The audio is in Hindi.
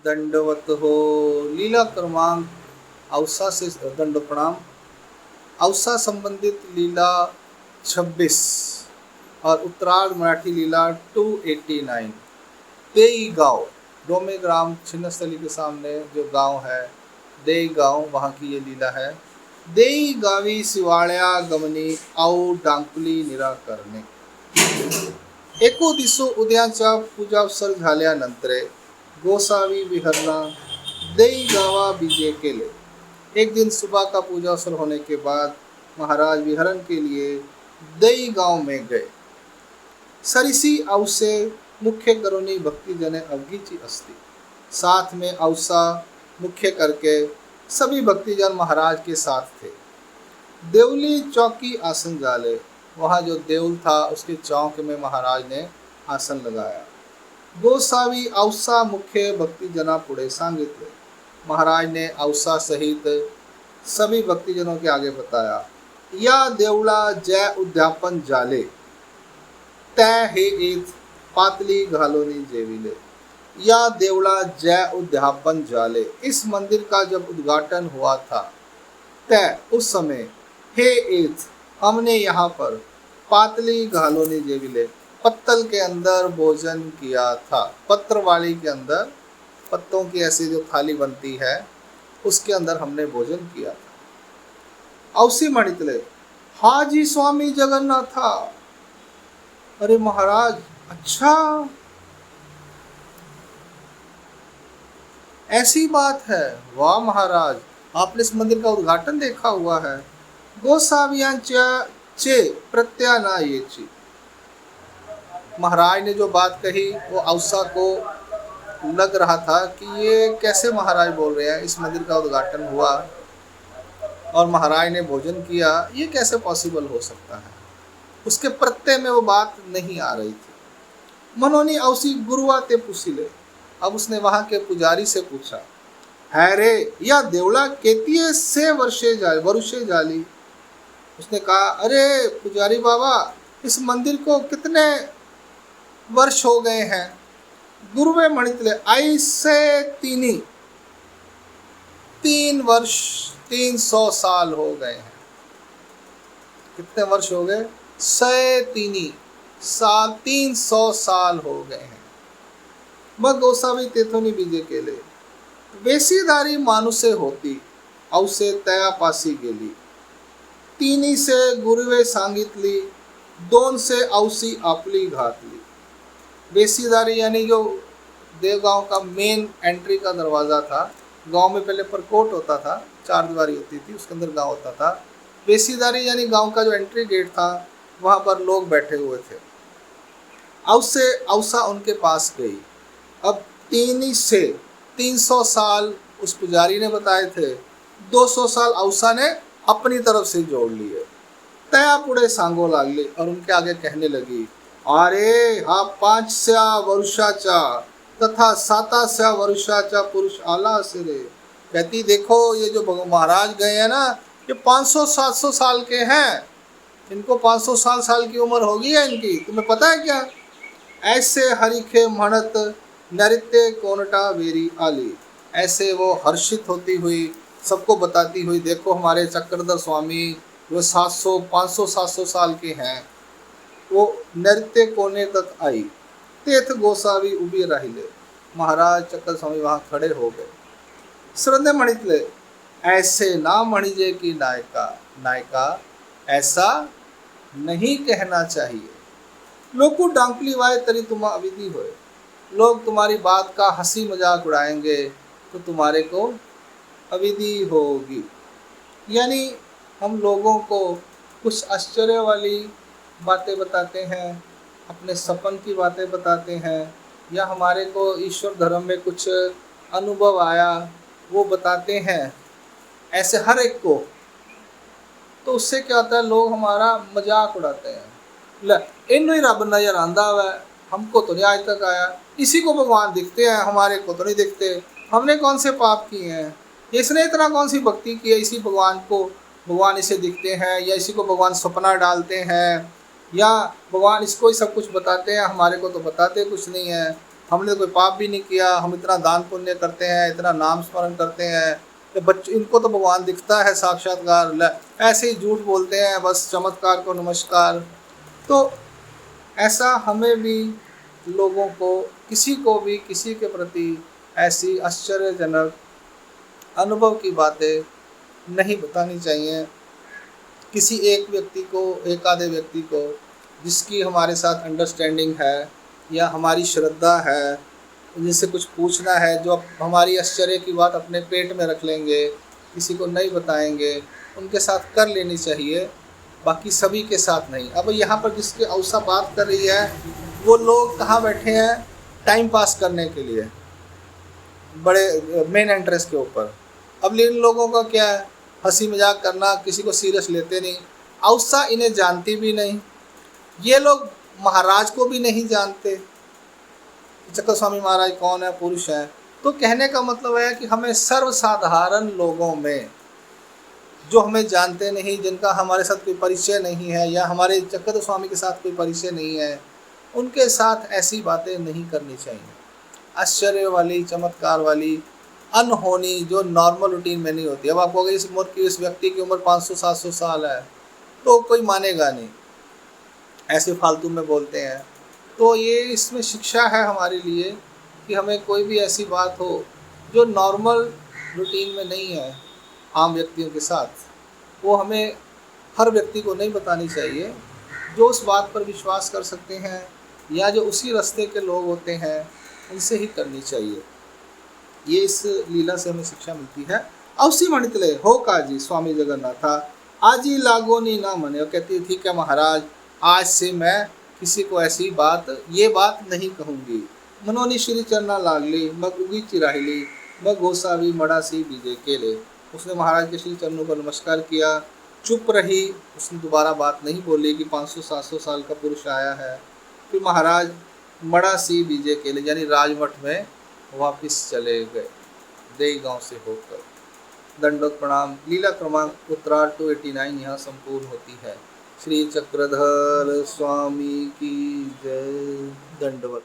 दंडवत हो। लीला क्रमांक औसा से दंड प्रणाम। औसा संबंधित लीला 26 और उत्तरार्ध मराठी लीला 289। देई गांव, डोमे ग्राम छिन्नस्थली के सामने जो गांव है देई गांव, वहाँ की ये लीला है। देई गावी शिवाळ्या गमनी आऊ डांकुली निराकरणे। एको दिसो उद्याच्या पूजावसर झाल्यानंतर गोसावी विहरणा देई गावा बीजे केले। एक दिन सुबह का पूजा अवसर होने के बाद महाराज विहरण के लिए देई गांव में गए। सरिसी औसे मुख्य करुणी भक्तिजने अवघीची असती। साथ में औसा मुख्य करके सभी भक्तिजन महाराज के साथ थे। देवली चौकी आसन जाले, वहाँ जो देउल था उसके चौक में महाराज ने आसन लगाया। गोसावी औसा मुख्य भक्तिजना पुढे सांगितले। महाराज ने औसा सहित सभी भक्तिजनों के आगे बताया। या देवळा जय उद्यापन जाले तय हे ईद पातली घालोनी जेविले। या देवळा जय उद्यापन जाले, इस मंदिर का जब उद्घाटन हुआ था तय उस समय हे ईद हमने यहाँ पर पातली घालोनी जेविले, पत्तल के अंदर भोजन किया था। पत्रवाली के अंदर पत्तों की ऐसी जो थाली बनती है उसके अंदर हमने भोजन किया था। औसी मणितले हाजी स्वामी जगन्नाथा। अरे महाराज, अच्छा ऐसी बात है, वाह महाराज, आपने इस मंदिर का उद्घाटन देखा हुआ है। गोसावियांच्या चे प्रत्यानायेची। महाराज ने जो बात कही वो औसा को लग रहा था कि ये कैसे महाराज बोल रहे हैं, इस मंदिर का उद्घाटन हुआ और महाराज ने भोजन किया, ये कैसे पॉसिबल हो सकता है। उसके प्रत्यय में वो बात नहीं आ रही थी। मनोनी औसी गुरुआ ते पुसिले। अब उसने वहां के पुजारी से पूछा, है रे या देवड़ा केतीय से वरुषे जाली। उसने कहा, अरे पुजारी बाबा, इस मंदिर को कितने वर्ष हो गए हैं। गुरुवे मणितले ऐसे तीनी 3 वर्ष 300 साल हो गए हैं। कितने वर्ष हो गए? 300 साल हो गए हैं। मग गोसावी तेथोनी बीजे केले। वेशीदारी मानुसे होती औसे तयापासी गेली। तिनी से गुरुवे सांगितली, 2 से औसी आपली घातली। वेशीदारी यानी जो देवगांव का मेन एंट्री का दरवाज़ा था। गांव में पहले परकोट होता था, 4 दीवारी होती थी, उसके अंदर गांव होता था। वेशीदारी यानी गांव का जो एंट्री गेट था, वहाँ पर लोग बैठे हुए थे। औसा उनके पास गई। अब 300 साल उस पुजारी ने बताए थे, 200 साल औसा ने अपनी तरफ से जोड़ लिए। तया पुढे सांगो लागले और उनके आगे कहने लगी, अरे हा 5 वर्षाचा तथा 7 वर्षाचा पुरुष आला असे रे। कहती, देखो ये जो महाराज गए हैं ना, ये 500-700 साल के हैं। इनको 500 साल की उम्र होगी है इनकी, तुम्हें पता है क्या। ऐसे हरिखे म्हणत नृत्य कोनटा वेरी आली। ऐसे वो हर्षित होती हुई सबको बताती हुई, देखो हमारे चक्रधर स्वामी वो 500-700 साल के हैं। वो नृत्य कोने तक आई। तेथ गोसावी उभी राहिले। महाराज चक्कर स्वामी वहाँ खड़े हो गए। श्रद्धे मणितले ऐसे ना मणिजे की नायका ऐसा नहीं कहना चाहिए। लोकू डांकली वाय तरी तुम अविधि होए। लोग तुम्हारी बात का हंसी मजाक उड़ाएंगे तो तुम्हारे को अविधि होगी। यानी हम लोगों को कुछ आश्चर्य वाली बातें बताते हैं, अपने सपन की बातें बताते हैं, या हमारे को ईश्वर धर्म में कुछ अनुभव आया वो बताते हैं, ऐसे हर एक को। तो उससे क्या होता है, लोग हमारा मजाक उड़ाते हैं। ले इन ही रब नजर आंदा है, हमको तो नहीं आज तक आया। इसी को भगवान दिखते हैं, हमारे को तो नहीं दिखते। हमने कौन से पाप किए हैं, इसने इतना कौन सी भक्ति की है, इसी भगवान इसे दिखते हैं, या इसी को भगवान सपना डालते हैं, या भगवान इसको ही सब कुछ बताते हैं, हमारे को तो बताते कुछ नहीं है। हमने कोई पाप भी नहीं किया, हम इतना दान पुण्य करते हैं, इतना नाम स्मरण करते हैं कि बच्चे इनको तो भगवान दिखता है साक्षात्कार, ऐसे ही झूठ बोलते हैं, बस चमत्कार को नमस्कार। तो ऐसा हमें भी लोगों को, किसी को भी किसी के प्रति ऐसी आश्चर्यजनक अनुभव की बातें नहीं बतानी चाहिए। किसी एक व्यक्ति को, एक आधे व्यक्ति को जिसकी हमारे साथ अंडरस्टैंडिंग है या हमारी श्रद्धा है, जिनसे कुछ पूछना है, जो हमारी आश्चर्य की बात अपने पेट में रख लेंगे, किसी को नहीं बताएंगे, उनके साथ कर लेनी चाहिए, बाकी सभी के साथ नहीं। अब यहाँ पर जिसके अवसा बात कर रही है वो लोग कहाँ बैठे हैं? टाइम पास करने के लिए, बड़े मेन इंटरेस्ट के ऊपर। अब इन लोगों का क्या है? हंसी मजाक करना, किसी को सीरियस लेते नहीं। अवसा इन्हें जानती भी नहीं, ये लोग महाराज को भी नहीं जानते, चक्कर स्वामी महाराज कौन है, पुरुष है। तो कहने का मतलब है कि हमें सर्वसाधारण लोगों में, जो हमें जानते नहीं, जिनका हमारे साथ कोई परिचय नहीं है, या हमारे चक्कर स्वामी के साथ कोई परिचय नहीं है, उनके साथ ऐसी बातें नहीं करनी चाहिए। आश्चर्य वाली, चमत्कार वाली, अनहोनी, जो नॉर्मल रूटीन में नहीं होती। अब आप कहोगे इस उम्र की, इस व्यक्ति की उम्र 500-700 साल है, तो कोई मानेगा नहीं, ऐसे फालतू में बोलते हैं। तो ये इसमें शिक्षा है हमारे लिए कि हमें कोई भी ऐसी बात हो जो नॉर्मल रूटीन में नहीं है आम व्यक्तियों के साथ, वो हमें हर व्यक्ति को नहीं बतानी चाहिए। जो उस बात पर विश्वास कर सकते हैं या जो उसी रास्ते के लोग होते हैं, उनसे ही करनी चाहिए। ये इस लीला से हमें शिक्षा मिलती है। अवसी मणितले हो काजी स्वामी जगन्नाथा आजी लागोनी ना मने। और कहती है ठीक है महाराज, आज से मैं किसी को ऐसी बात, ये बात नहीं कहूँगी। मनोनी श्री चरना लागली मगुगी चिराहली म गोसावी मड़ासी बीजे केले। उसने महाराज के श्री चरणों पर नमस्कार किया, चुप रही, उसने दोबारा बात नहीं बोली कि 500-700 साल का पुरुष आया है। फिर महाराज मड़ासी बीजे केले यानी राजमठ में वापस चले गए, देई गांव से होकर। दंडोत प्रणाम। लीला क्रमांक उत्तरार्ध 289 यहाँ संपूर्ण होती है। श्री चक्रधर स्वामी की जय। दंडवत।